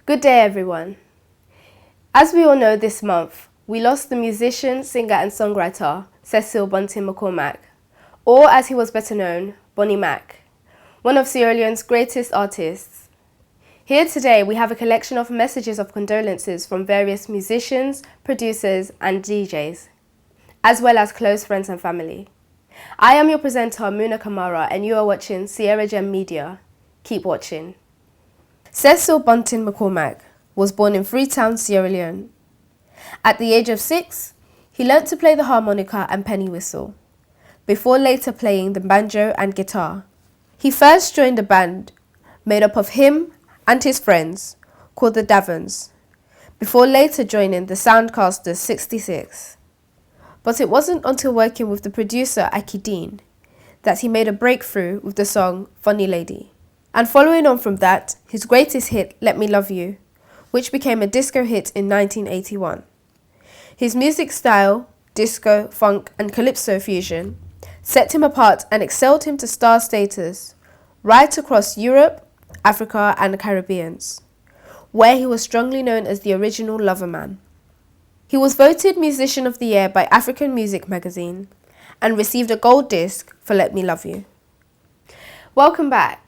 Good day, everyone. As we all know, this month, we lost the musician, singer and songwriter Cecil Bunting McCormack, or as he was better known, Bonnie Mac, one of Sierra Leone's greatest artists. Here today, we have a collection of messages of condolences from various musicians, producers and DJs, as well as close friends and family. I am your presenter, Muna Kamara, and you are watching Sierra Gem Media. Keep watching. Cecil Bunting McCormack was born in Freetown, Sierra Leone. At the age of 6, he learnt to play the harmonica and penny whistle, before later playing the banjo and guitar. He first joined a band made up of him and his friends called the Davons, before later joining the Soundcasters 66. But it wasn't until working with the producer Aki Dean that he made a breakthrough with the song Funny Lady. And following on from that, his greatest hit, Let Me Love You, which became a disco hit in 1981. His music style, disco, funk and calypso fusion, set him apart and excelled him to star status right across Europe, Africa and the Caribbean, where he was strongly known as the original lover man. He was voted Musician of the Year by African Music magazine and received a gold disc for Let Me Love You. Welcome back.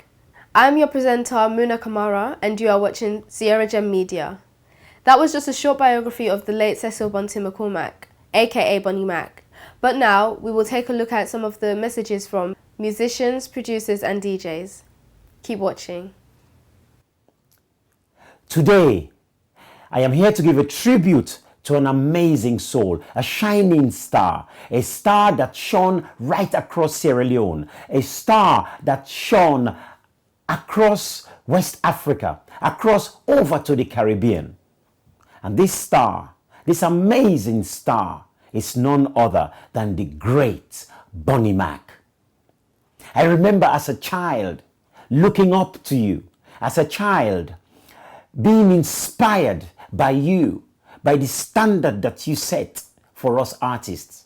I'm your presenter, Muna Kamara, and you are watching Sierra Gem Media. That was just a short biography of the late Cecil Bunting McCormack, aka Bonnie Mac. But now we will take a look at some of the messages from musicians, producers and DJs. Keep watching. Today, I am here to give a tribute to an amazing soul, a shining star, a star that shone right across Sierra Leone, a star that shone across West Africa, across over to the Caribbean. And this star, this amazing star, is none other than the great Bonnie Mac. I remember as a child looking up to you, as a child being inspired by you, by the standard that you set for us artists.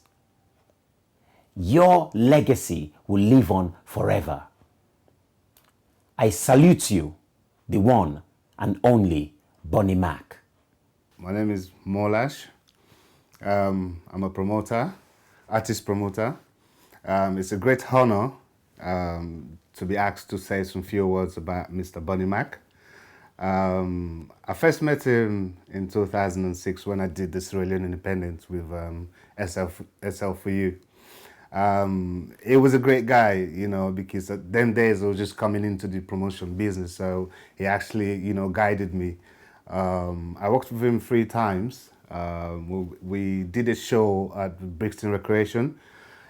Your legacy will live on forever. I salute you, the one and only Bonnie Mac. My name is Molash. I'm a promoter, artist promoter. It's a great honor to be asked to say some few words about Mr. Bonnie Mac. I first met him in 2006 when I did the Sierra Leone Independence with SL4U. He was a great guy, you know, because at them days I was just coming into the promotion business, so he actually, you know, guided me. I worked with him 3 times. We did a show at Brixton Recreation,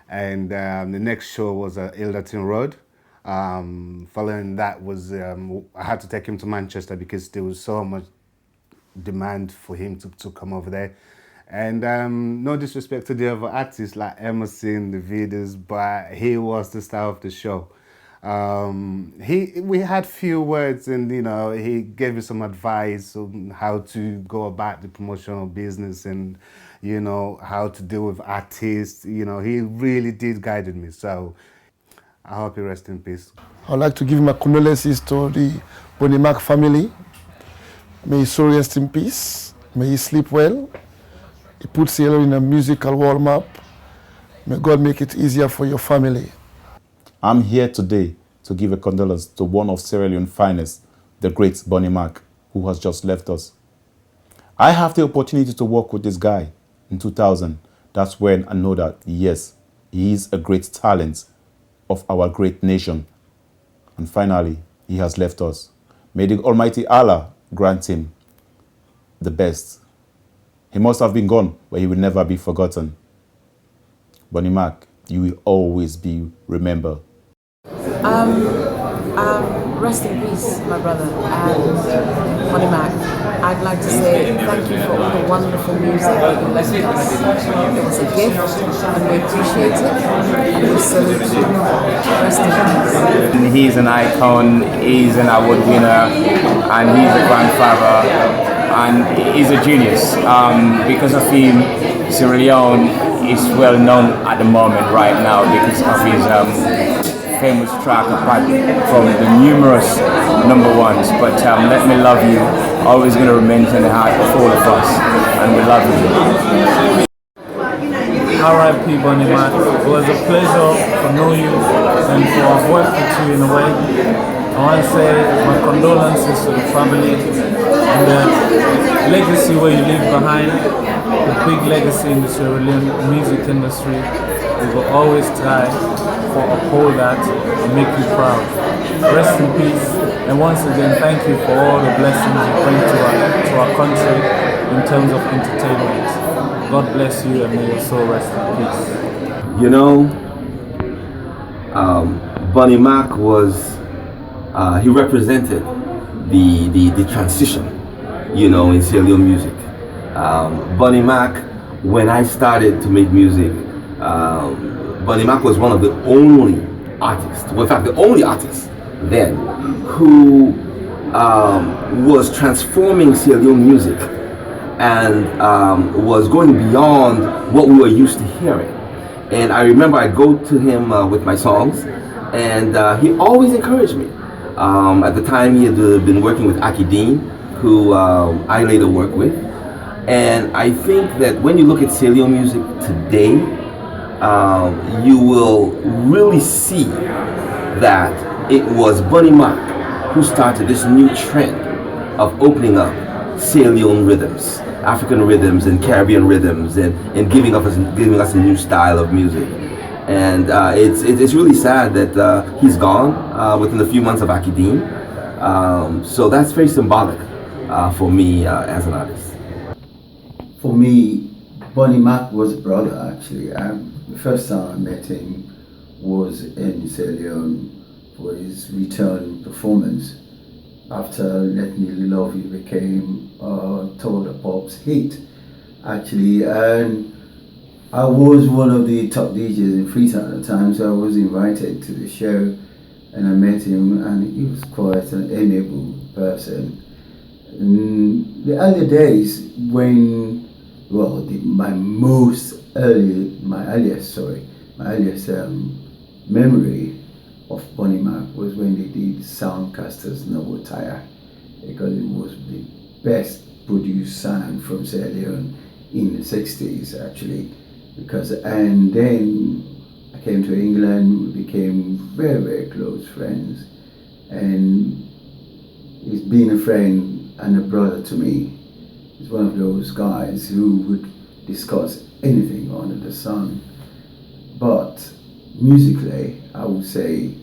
and the next show was at Ilderton Road. Following that was, I had to take him to Manchester because there was so much demand for him to come over there. And no disrespect to the other artists like Emerson, the Vidas, but he was the star of the show. We had few words, and you know, he gave me some advice on how to go about the promotional business and, you know, how to deal with artists. You know, he really did guide me. So I hope he rest in peace. I'd like to give my condolences to the Bonnie Mac family. May his soul rest in peace. May he sleep well. He puts Sierra in a musical world map. May God make it easier for your family. I'm here today to give a condolence to one of Sierra Leone's finest, the great Bonnie Mac, who has just left us. I have the opportunity to work with this guy in 2000. That's when I know that, yes, he is a great talent of our great nation. And finally, he has left us. May the Almighty Allah grant him the best. He must have been gone, but he will never be forgotten. Bonnie Mac, you will always be remembered. Rest in peace, my brother, and Bonnie Mac. I'd like to say thank you for all the wonderful music that you left us. It was a gift, and we appreciate it, and we salute you. Rest in peace. He's an icon, he's an award winner, and he's a grandfather, and he's a genius. Because of him, Sierra Leone is well known at the moment right now because of his famous track apart from the numerous number ones. But Let Me Love You always going to remain in the heart of all of us. And we love you. R.I.P. Bonnie Mac. It was a pleasure to know you and to have worked with you in a way. I want to say my condolences to the family and the legacy where you leave behind, the big legacy in the Sierra Leone music industry. We will always try to uphold that and make you proud. Rest in peace, and once again thank you for all the blessings you bring to our country in terms of entertainment. God bless you and may your soul rest in peace. You know, Bonnie Mac was, he represented the transition, you know, in Sierra Leone music. Bonnie Mac, when I started to make music, Bonnie Mac was one of the only artists, well, in fact, the only artist then who was transforming Sierra Leone music and was going beyond what we were used to hearing. And I remember I'd go to him with my songs, and he always encouraged me. At the time, he had been working with Aki Dean, who I later worked with. And I think that when you look at Sierra Leone music today, you will really see that it was Bonnie Mac who started this new trend of opening up Sierra Leone rhythms, African rhythms and Caribbean rhythms, and giving us a new style of music. And it's really sad that he's gone within a few months of Aki Dean. So that's very symbolic for me as an artist. For me, Bonnie Mac was a brother actually. The first time I met him was in Sierra Leone for his return performance after Let Me Love You became Total Pop's hit actually. And I was one of the top DJs in Freetown at the time, so I was invited to the show and I met him, and he was quite an amiable person. In the early days when, well, my earliest memory of Bonnie Mac was when they did Soundcaster's Noble Tire, because it was the best produced sound from Sierra Leone in the 60s actually. And then I came to England, we became very, very close friends, and he's been a friend and a brother to me. He's one of those guys who would discuss anything under the sun. But musically, I would say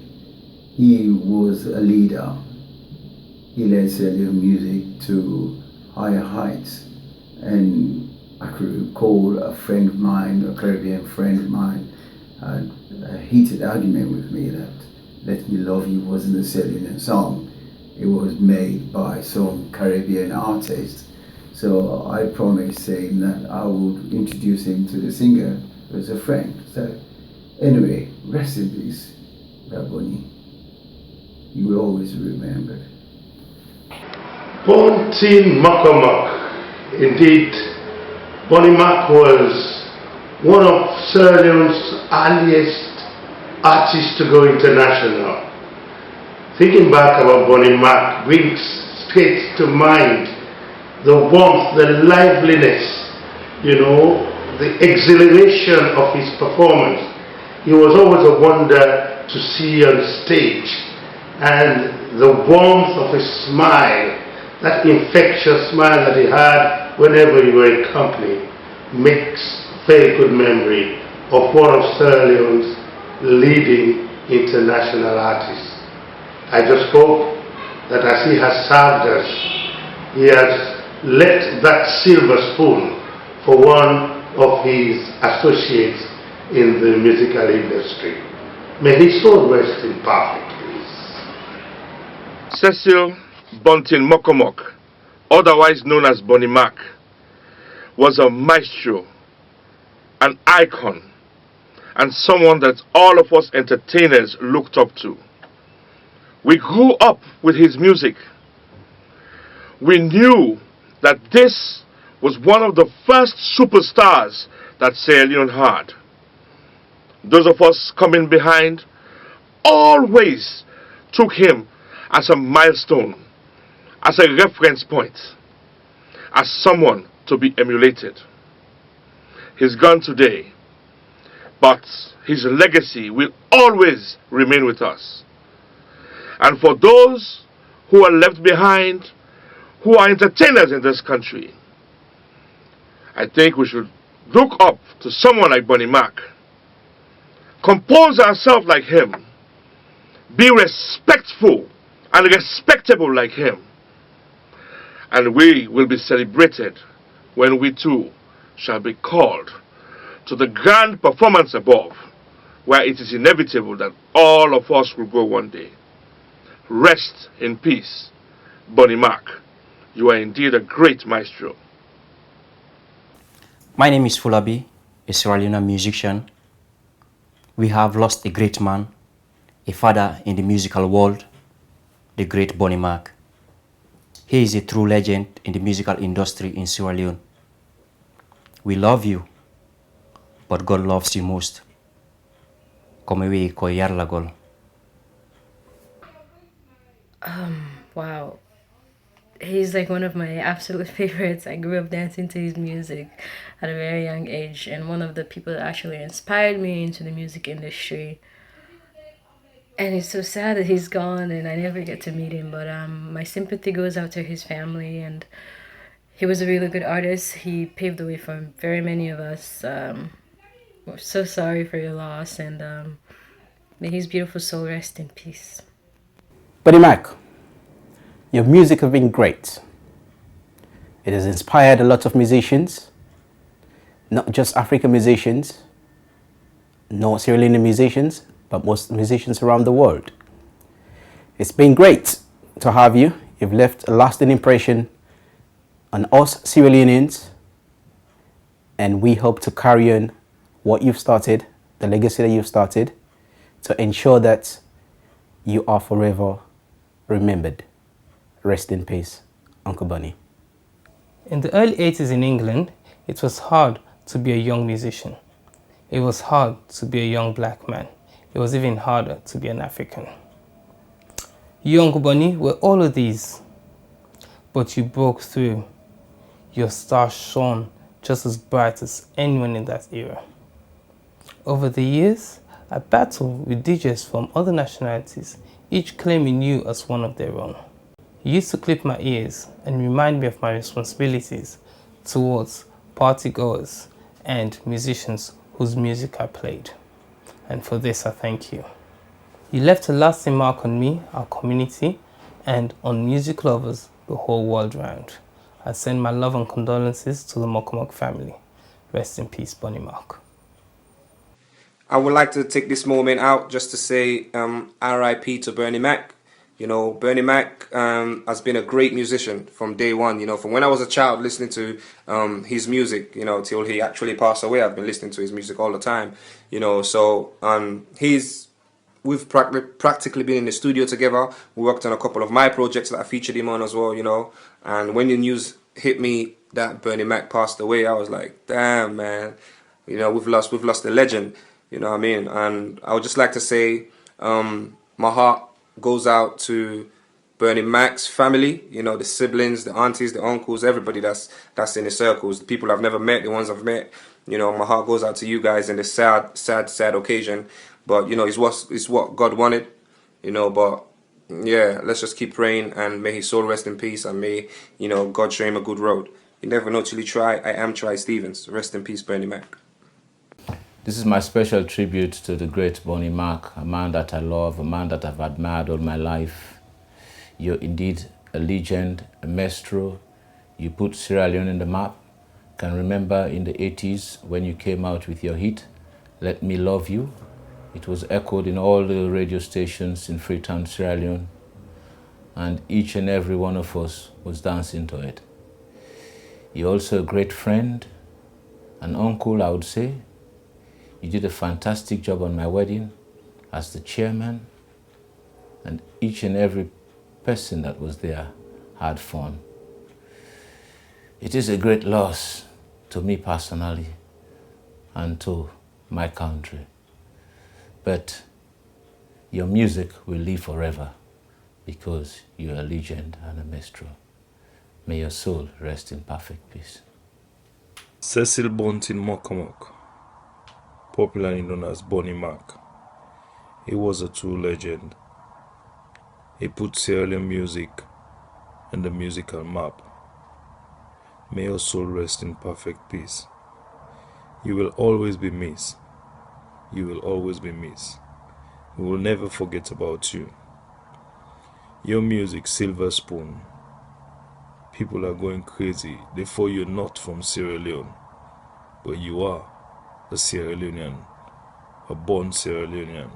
he was a leader. He led Sierra Leone music to higher heights. And I could recall a friend of mine, a Caribbean friend of mine, had a heated argument with me that Let Me Love You wasn't a Sierra Leone song. It was made by some Caribbean artist. So I promised him that I would introduce him to the singer as a friend. So anyway, rest in peace, Bonnie. You will always be remembered. Bontin Macomac. Indeed, Bonnie Mac was one of Sierra Leone's earliest artists to go international. Thinking back about Bonnie Mac brings straight to mind the warmth, the liveliness, you know, the exhilaration of his performance. He was always a wonder to see on stage, and the warmth of his smile, that infectious smile that he had whenever you were in company, makes very good memory of one of Sierra Leone's leading international artists. I just hope that as he has served us, he has left that silver spoon for one of his associates in the musical industry. May his soul rest in perfect peace. Cecil Bontin Mokomok, otherwise known as Bonnie Mac, was a maestro, an icon, and someone that all of us entertainers looked up to. We grew up with his music. We knew that this was one of the first superstars that Sierra Leone had. Those of us coming behind always took him as a milestone, as a reference point, as someone to be emulated. He's gone today, but his legacy will always remain with us. And for those who are left behind, who are entertainers in this country, I think we should look up to someone like Bonnie Mac, compose ourselves like him, be respectful and respectable like him, and we will be celebrated when we too shall be called to the grand performance above, where it is inevitable that all of us will go one day. Rest in peace, Bonnie Mac. You are indeed a great maestro. My name is Fulabi, a Sierra Leone musician. We have lost a great man, a father in the musical world, the great Bonnie Mac. He is a true legend in the musical industry in Sierra Leone. We love you, but God loves you most. Come away, ko yarlagol. Wow. He's like one of my absolute favorites. I grew up dancing to his music at a very young age, and one of the people that actually inspired me into the music industry. And it's so sad that he's gone and I never get to meet him, but my sympathy goes out to his family, and he was a really good artist. He paved the way for very many of us. We're so sorry for your loss, and may his beautiful soul rest in peace. Bonnie Mac, your music has been great. It has inspired a lot of musicians, not just African musicians, not Sierra Leone musicians, but most musicians around the world. It's been great to have you. You've left a lasting impression on us Sierra Leoneans, and we hope to carry on what you've started, the legacy that you've started, to ensure that you are forever remembered. Rest in peace, Uncle Bonnie. In the early 80s in England, it was hard to be a young musician. It was hard to be a young black man. It was even harder to be an African. You, Uncle Bonnie, were all of these, but you broke through. Your star shone just as bright as anyone in that era. Over the years, I battled with DJs from other nationalities, each claiming you as one of their own. You used to clip my ears and remind me of my responsibilities towards partygoers and musicians whose music I played. And for this, I thank you. You left a lasting mark on me, our community, and on music lovers the whole world round. I send my love and condolences to the Mack'S family. Rest in peace, Bonnie Mac. I would like to take this moment out just to say RIP to Bernie Mac. You know, Bernie Mac has been a great musician from day one. You know, from when I was a child listening to his music, you know, till he actually passed away, I've been listening to his music all the time. You know, so we've practically been in the studio together. We worked on a couple of my projects that I featured him on as well. You know, and when the news hit me that Bernie Mac passed away, I was like, damn, man. You know, we've lost a legend. You know what I mean? And I would just like to say, my heart goes out to Bernie Mac's family, you know, the siblings, the aunties, the uncles, everybody that's in the circles, the people I've never met, the ones I've met. You know, my heart goes out to you guys in this sad occasion. But, you know, it's what God wanted, you know, but yeah, let's just keep praying, and may his soul rest in peace, and may, you know, God show him a good road. You never know till you try. I am Try Stevens. Rest in peace, Bernie Mac. This is my special tribute to the great Bonnie Mac, a man that I love, a man that I've admired all my life. You're indeed a legend, a maestro. You put Sierra Leone on the map. Can remember in the 80s when you came out with your hit, Let Me Love You. It was echoed in all the radio stations in Freetown, Sierra Leone, and each and every one of us was dancing to it. You're also a great friend, an uncle, I would say. You did a fantastic job on my wedding as the chairman, and each and every person that was there had fun. It is a great loss to me personally and to my country. But your music will live forever because you're a legend and a minstrel. May your soul rest in perfect peace. Cecil Bunting Mack'S, popularly known as Bonnie Mac. He was a true legend. He put Sierra Leone music on the musical map. May your soul rest in perfect peace. You will always be missed. You will always be missed. We will never forget about you. Your music, Silver Spoon. People are going crazy. They thought you're not from Sierra Leone, but you are a Sierra Leonean, a born Sierra Leonean.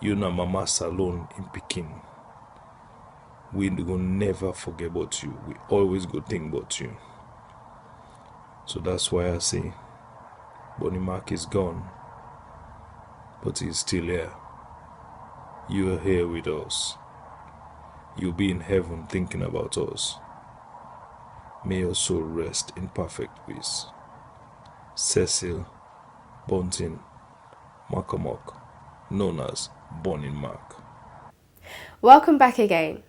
You're not Mama Salon in Peking. We will never forget about you. We always go think about you. So that's why I say Bonnie Mac is gone, but he's still here. You are here with us. You'll be in heaven thinking about us. May your soul rest in perfect peace. Cecil Bunting Mack'S, known as Bonnie Mac. Welcome back again.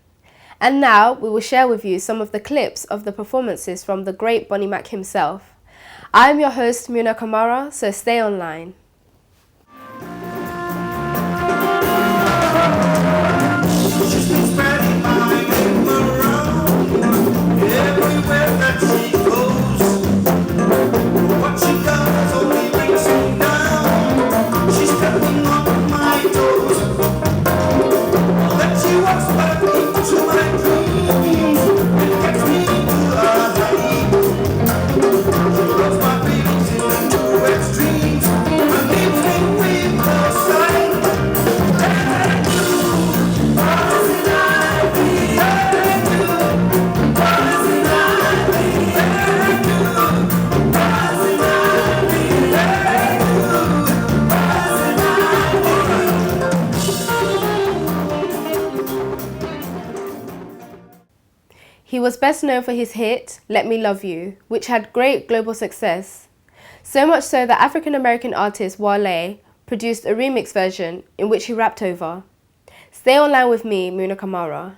And now we will share with you some of the clips of the performances from the great Bonnie Mac himself. I'm your host Muna Kamara, so stay online. He was best known for his hit, Let Me Love You, which had great global success. So much so that African-American artist Wale produced a remix version in which he rapped over. Stay online with me, Muna Kamara.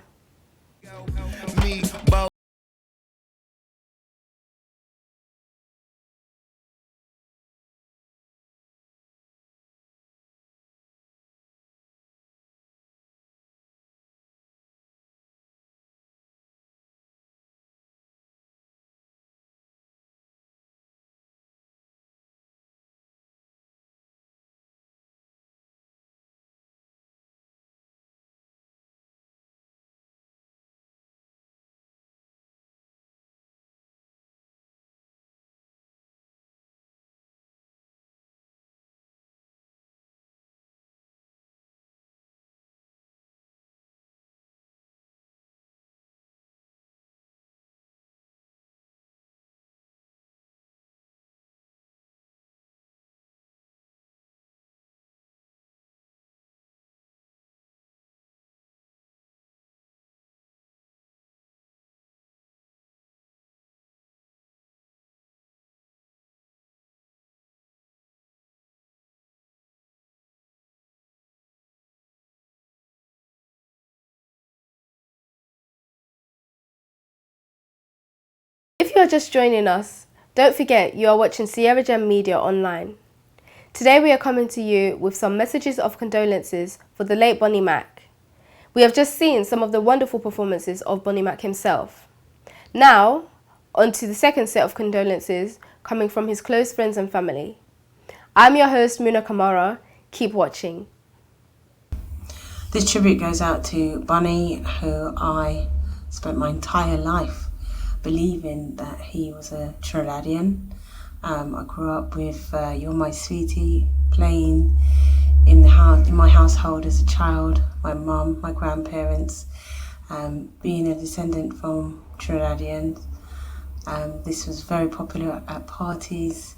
If you are just joining us, don't forget you are watching Sierra Gem Media online. Today we are coming to you with some messages of condolences for the late Bonnie Mac. We have just seen some of the wonderful performances of Bonnie Mac himself. Now, on to the second set of condolences coming from his close friends and family. I'm your host Muna Kamara. Keep watching. This tribute goes out to Bunny, who I spent my entire life believing that he was a Trinidadian. I grew up with You're My Sweetie playing in my household as a child, my mum, my grandparents, being a descendant from Trinidadians. This was very popular at parties,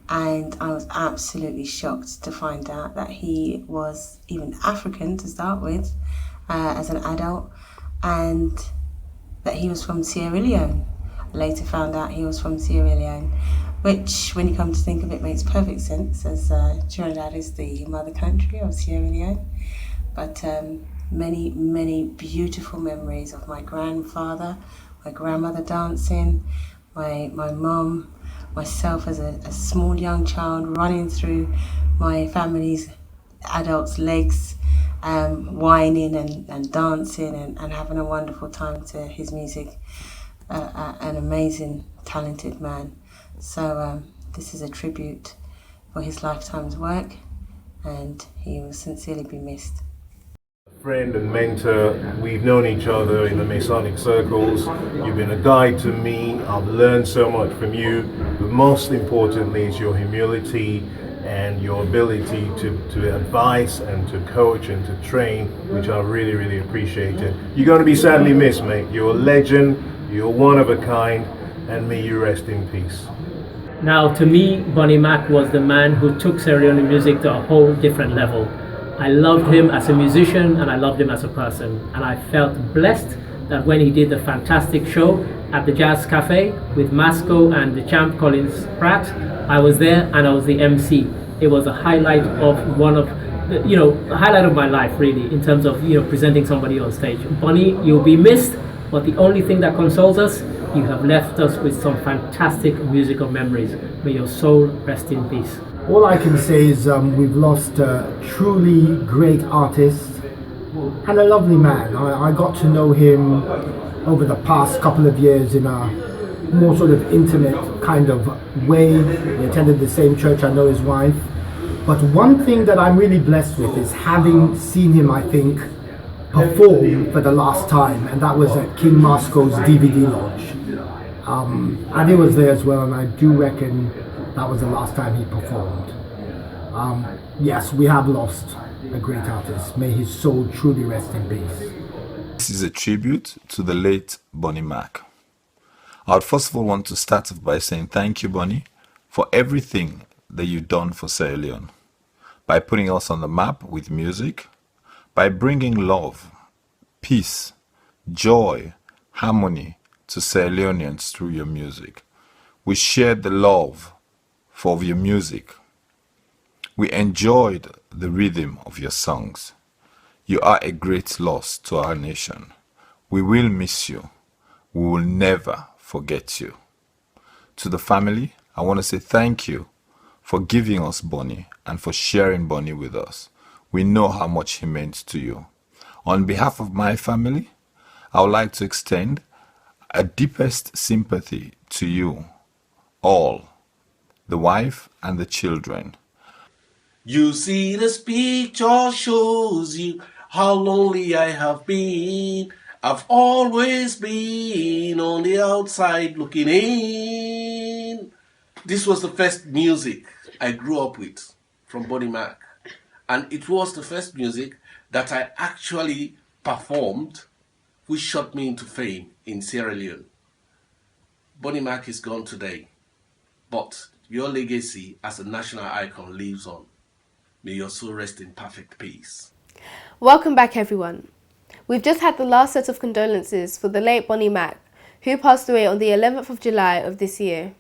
and I was absolutely shocked to find out that he was even African to start with as an adult, and that he was from Sierra Leone. I later found out he was from Sierra Leone, which, when you come to think of it, makes perfect sense, as Trinidad is the mother country of Sierra Leone. but many beautiful memories of my grandfather, my grandmother dancing, my mum, myself as a small young child running through my family's adults' legs, whining and dancing and having a wonderful time to his music. An amazing, talented man. So this is a tribute for his lifetime's work, and he will sincerely be missed. Friend and mentor, we've known each other in the Masonic circles. You've been a guide to me. I've learned so much from you, but most importantly is your humility and your ability to advise and to coach and to train, which I really appreciated. You're going to be sadly missed, mate. You're a legend, you're one of a kind, and may you rest in peace. Now, to me, Bonnie Mac was the man who took Sierra Leone music to a whole different level. I loved him as a musician and I loved him as a person, and I felt blessed that when he did the fantastic show at the Jazz Cafe with Masco and the champ Collins Pratt, I was there and I was the MC. It was a highlight of a highlight of my life, really, in terms of presenting somebody on stage. Bonnie, you'll be missed, but the only thing that consoles us, you have left us with some fantastic musical memories. May your soul rest in peace. All I can say is we've lost a truly great artist and a lovely man. I got to know him over the past couple of years in a more sort of intimate kind of way. We attended the same church, I know his wife. But one thing that I'm really blessed with is having seen him, I think, perform for the last time, and that was at King Masco's DVD launch. And he was there as well, and I do reckon that was the last time he performed. Yes, we have lost a great artist. May his soul truly rest in peace. This is a tribute to the late Bonnie Mac. I would first of all want to start off by saying thank you, Bonnie, for everything that you've done for Sierra Leone, by putting us on the map with music, by bringing love, peace, joy, harmony to Sierra Leoneans through your music. We shared the love for your music. We enjoyed the rhythm of your songs. You are a great loss to our nation. We will miss you. We will never forget you. To the family, I want to say thank you for giving us Bonnie and for sharing Bonnie with us. We know how much he meant to you. On behalf of my family, I would like to extend a deepest sympathy to you all, the wife and the children. You see, this picture shows you how lonely I have been. I've always been on the outside looking in. This was the first music I grew up with from Bonnie Mac. And it was the first music that I actually performed, which shot me into fame in Sierra Leone. Bonnie Mac is gone today, but your legacy as a national icon lives on. May your soul rest in perfect peace. Welcome back, everyone. We've just had the last set of condolences for the late Bonnie Mac, who passed away on the 11th of July of this year.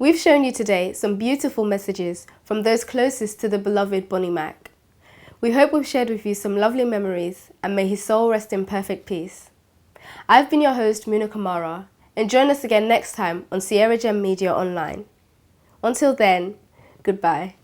We've shown you today some beautiful messages from those closest to the beloved Bonnie Mac. We hope we've shared with you some lovely memories, and may his soul rest in perfect peace. I've been your host, Muna Kamara, and join us again next time on Sierra Gem Media Online. Until then, goodbye.